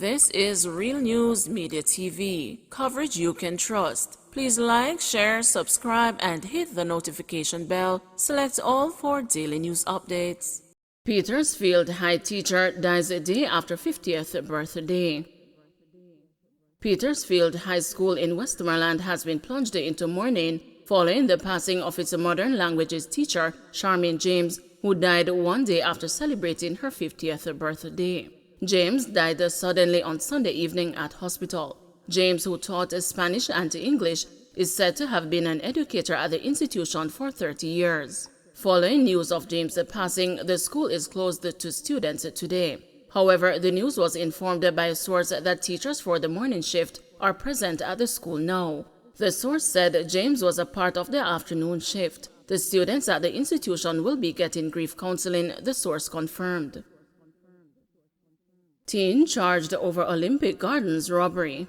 This is Real News Media TV, coverage you can trust. Please like, share, subscribe, and hit the notification bell. Select all for daily news updates. Petersfield High teacher dies a day after 50th birthday. Petersfield High School in Westmoreland has been plunged into mourning following the passing of its modern languages teacher, Charmaine James, who died one day after celebrating her 50th birthday. James died suddenly on Sunday evening at hospital. James, who taught Spanish and English, is said to have been an educator at the institution for 30 years. Following news of James' passing, the school is closed to students today. However, the news was informed by a source that teachers for the morning shift are present at the school now. The source said James was a part of the afternoon shift. The students at the institution will be getting grief counseling, the source confirmed. Teen charged over Olympic Gardens robbery.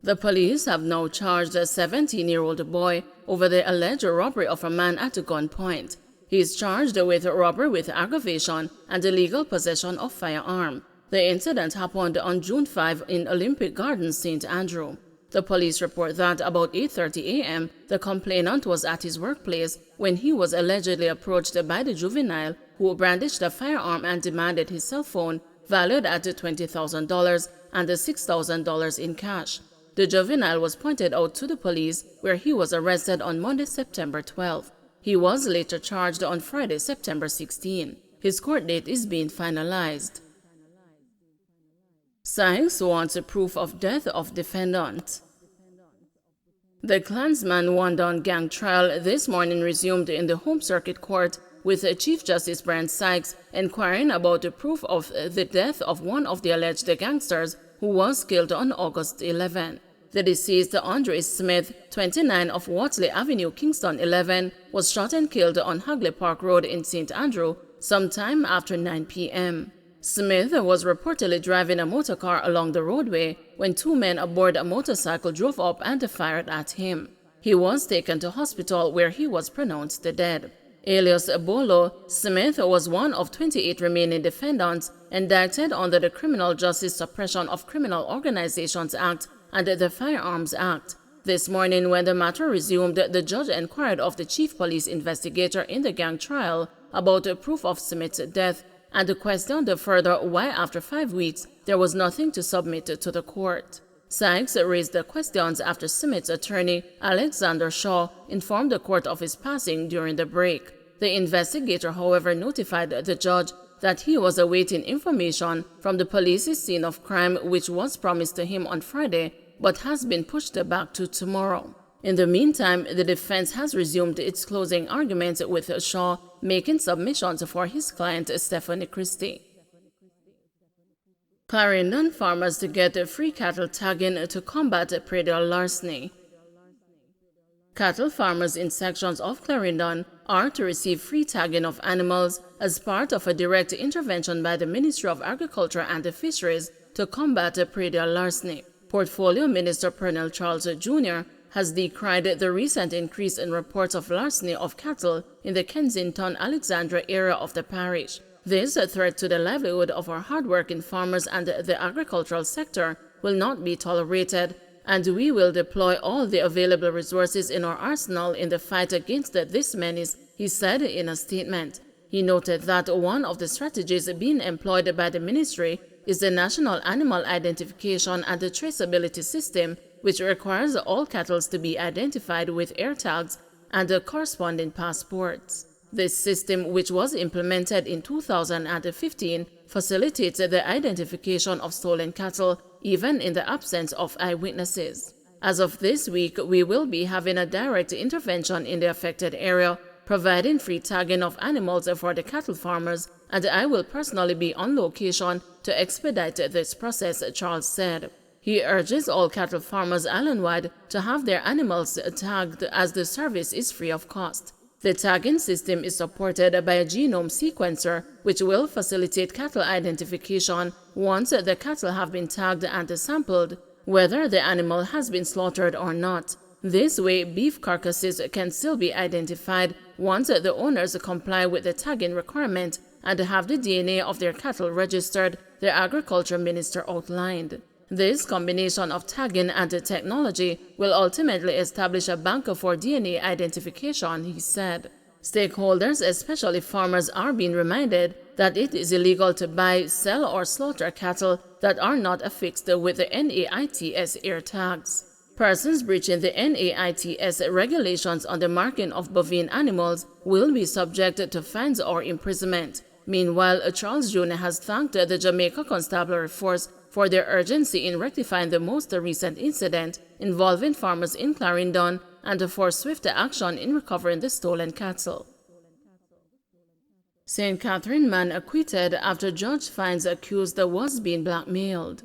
The police have now charged a 17-year-old boy over the alleged robbery of a man at gunpoint. He is charged with robbery with aggravation and illegal possession of firearm. The incident happened on June 5 in Olympic Gardens, St. Andrew. The police report that about 8:30 a.m., the complainant was at his workplace when he was allegedly approached by the juvenile who brandished a firearm and demanded his cell phone, valued at $20,000 and $6,000 in cash. The juvenile was pointed out to the police, where he was arrested on Monday, September 12. He was later charged on Friday, September 16. His court date is being finalized. Sykes wants proof of death of defendant. The Klansman one-down gang trial this morning resumed in the Home Circuit Court, with Chief Justice Brian Sykes inquiring about the proof of the death of one of the alleged gangsters who was killed on August 11. The deceased Andre Smith, 29 of Wortley Avenue, Kingston 11, was shot and killed on Hagley Park Road in St. Andrew sometime after 9 p.m. Smith was reportedly driving a motorcar along the roadway when two men aboard a motorcycle drove up and fired at him. He was taken to hospital where he was pronounced dead. Alias Bolo, Smith was one of 28 remaining defendants indicted under the Criminal Justice Suppression of Criminal Organizations Act and the Firearms Act. This morning, when the matter resumed, the judge inquired of the chief police investigator in the gang trial about the proof of Smith's death and questioned further why after 5 weeks there was nothing to submit to the court. Sykes raised the questions after Smith's attorney, Alexander Shaw, informed the court of his passing during the break. The investigator, however, notified the judge that he was awaiting information from the police's scene of crime, which was promised to him on Friday, but has been pushed back to tomorrow. In the meantime, the defense has resumed its closing arguments with Shaw, making submissions for his client, Stephanie Christie. Clarendon farmers to get free cattle tagging to combat predial larceny. Cattle farmers in sections of Clarendon are to receive free tagging of animals as part of a direct intervention by the Ministry of Agriculture and Fisheries to combat predial larceny. Portfolio Minister Pernell Charles Jr. has decried the recent increase in reports of larceny of cattle in the Kensington-Alexandra area of the parish. This threat to the livelihood of our hardworking farmers and the agricultural sector will not be tolerated, and we will deploy all the available resources in our arsenal in the fight against this menace, he said in a statement. He noted that one of the strategies being employed by the ministry is the National Animal Identification and Traceability System, which requires all cattle to be identified with air tags and corresponding passports. This system, which was implemented in 2015, facilitates the identification of stolen cattle, even in the absence of eyewitnesses. As of this week, we will be having a direct intervention in the affected area, providing free tagging of animals for the cattle farmers, and I will personally be on location to expedite this process, Charles said. He urges all cattle farmers island-wide to have their animals tagged, as the service is free of cost. The tagging system is supported by a genome sequencer, which will facilitate cattle identification once the cattle have been tagged and sampled, whether the animal has been slaughtered or not. This way, beef carcasses can still be identified once the owners comply with the tagging requirement, and have the DNA of their cattle registered, the agriculture minister outlined. This combination of tagging and technology will ultimately establish a bank for DNA identification, he said. Stakeholders, especially farmers, are being reminded that it is illegal to buy, sell, or slaughter cattle that are not affixed with the NAITS air tags. Persons breaching the NAITS regulations on the marking of bovine animals will be subject to fines or imprisonment. Meanwhile, Charles Jr. has thanked the Jamaica Constabulary Force for their urgency in rectifying the most recent incident involving farmers in Clarendon and for swift action in recovering the stolen cattle. St. Catherine man acquitted after judge finds accused was being blackmailed.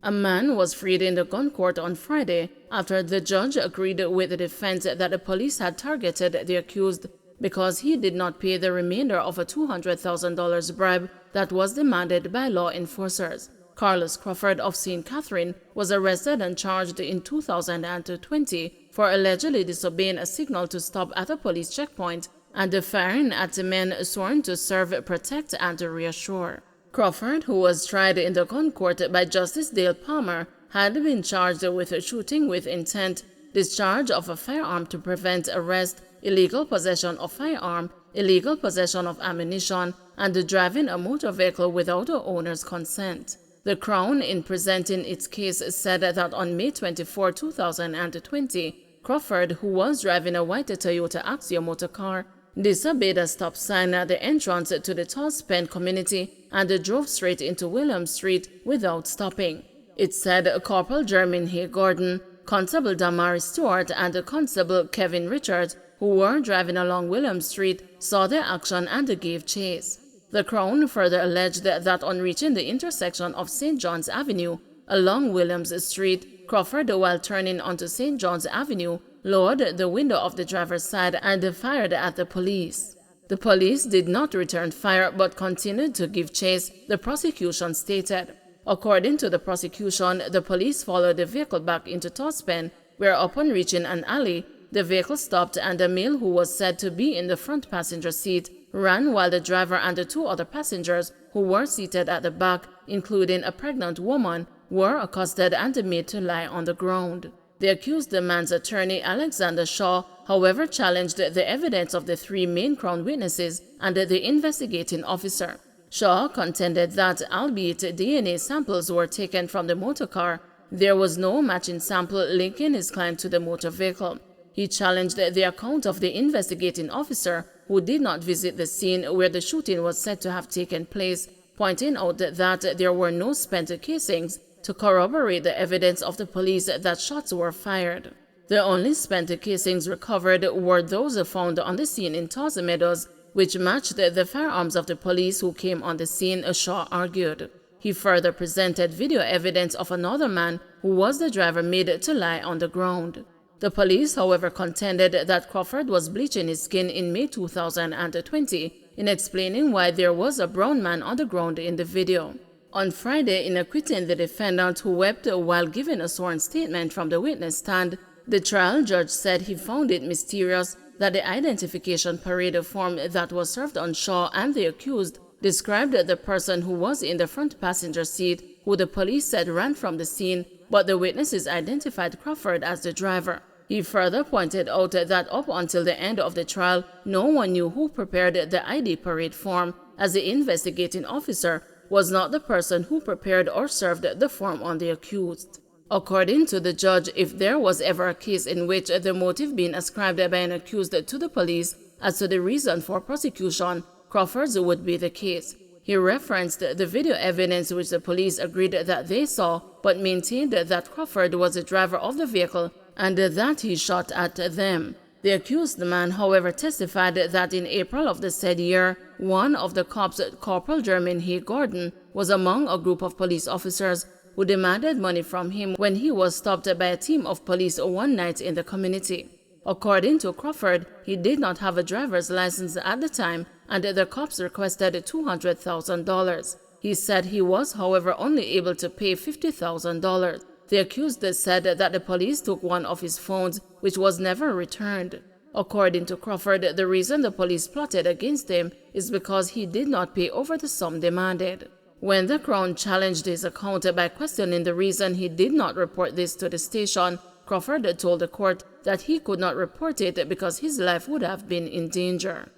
A man was freed in the gun court on Friday after the judge agreed with the defense that the police had targeted the accused because he did not pay the remainder of a $200,000 bribe that was demanded by law enforcers. Carlos Crawford of St. Catherine was arrested and charged in 2020 for allegedly disobeying a signal to stop at a police checkpoint and firing at the men sworn to serve, protect, and reassure. Crawford, who was tried in the gun court by Justice Dale Palmer, had been charged with shooting with intent, discharge of a firearm to prevent arrest, illegal possession of firearm, illegal possession of ammunition, and driving a motor vehicle without the owner's consent. The Crown, in presenting its case, said that on May 24, 2020, Crawford, who was driving a white Toyota Axio motor car, disobeyed a stop sign at the entrance to the Tosspen community and drove straight into William Street without stopping. It said Corporal Jermaine Hay Gordon, Constable Damari Stewart, and Constable Kevin Richards, who were driving along William Street, saw the action and gave chase. The Crown further alleged that on reaching the intersection of St. John's Avenue along Williams Street, Crawford, while turning onto St. John's Avenue, lowered the window of the driver's side and fired at the police. The police did not return fire but continued to give chase, the prosecution stated. According to the prosecution, the police followed the vehicle back into Tosspen, where upon reaching an alley, the vehicle stopped and a male who was said to be in the front passenger seat ran while the driver and the two other passengers who were seated at the back, including a pregnant woman, were accosted and made to lie on the ground. The accused man's attorney, Alexander Shaw, however, challenged the evidence of the three main Crown witnesses and the investigating officer. Shaw contended that, albeit DNA samples were taken from the motor car, there was no matching sample linking his client to the motor vehicle. He challenged the account of the investigating officer, who did not visit the scene where the shooting was said to have taken place, pointing out that there were no spent casings to corroborate the evidence of the police that shots were fired. The only spent casings recovered were those found on the scene in Toss Meadows, which matched the firearms of the police who came on the scene, Shaw argued. He further presented video evidence of another man who was the driver made to lie on the ground. The police, however, contended that Crawford was bleaching his skin in May 2020 in explaining why there was a brown man on the ground in the video. On Friday, in acquitting the defendant who wept while giving a sworn statement from the witness stand, the trial judge said he found it mysterious that the identification parade form that was served on Shaw and the accused described the person who was in the front passenger seat, who the police said ran from the scene, but the witnesses identified Crawford as the driver. He further pointed out that up until the end of the trial, no one knew who prepared the ID parade form, as the investigating officer was not the person who prepared or served the form on the accused. According to the judge, if there was ever a case in which the motive being ascribed by an accused to the police as to the reason for prosecution, Crawford's would be the case. He referenced the video evidence which the police agreed that they saw, but maintained that Crawford was the driver of the vehicle and that he shot at them. The accused man, however, testified that in April of the said year, one of the cops, Corporal Jermaine Hay Gordon, was among a group of police officers who demanded money from him when he was stopped by a team of police one night in the community. According to Crawford, he did not have a driver's license at the time, and the cops requested $200,000. He said he was, however, only able to pay $50,000. The accused said that the police took one of his phones, which was never returned. According to Crawford, the reason the police plotted against him is because he did not pay over the sum demanded. When the Crown challenged his account by questioning the reason he did not report this to the station, Crawford told the court that he could not report it because his life would have been in danger.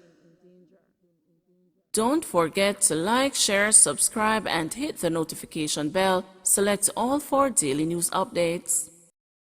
Don't forget to like, share, subscribe, and hit the notification bell. Select all for daily news updates.